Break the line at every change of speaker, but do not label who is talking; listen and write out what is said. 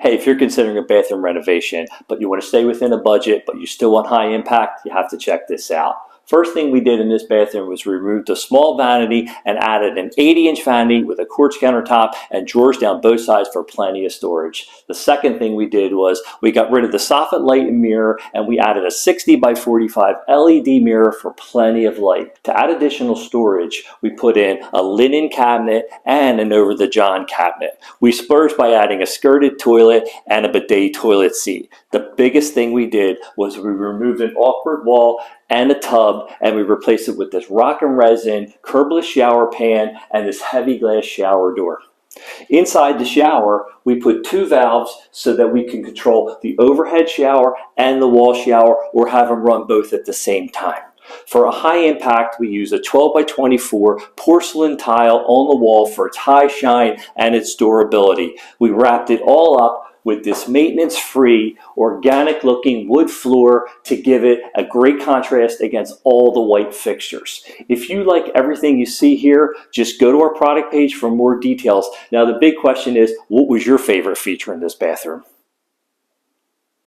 Hey, if you're considering a bathroom renovation, but you want to stay within a budget, but you still want high impact, you have to check this out. First thing we did in this bathroom was remove the small vanity and added an 80-inch vanity with a quartz countertop and drawers down both sides for plenty of storage. The second thing we did was we got rid of the soffit light and mirror, and we added a 60 by 45 LED mirror for plenty of light. To add additional storage, we put in a linen cabinet and an over-the-john cabinet. We splurged by adding a skirted toilet and a bidet toilet seat. The biggest thing we did was we removed an awkward wall and a tub, and we replaced it with this rock and resin curbless shower pan and this heavy glass shower door. Inside the shower, we put two valves so that we can control the overhead shower and the wall shower, or have them run both at the same time. For a high impact, we use a 12 by 24 porcelain tile on the wall for its high shine and its durability. We wrapped it all up with this maintenance-free, organic-looking wood floor to give it a great contrast against all the white fixtures. If you like everything you see here, just go to our product page for more details. Now, the big question is, what was your favorite feature in this bathroom?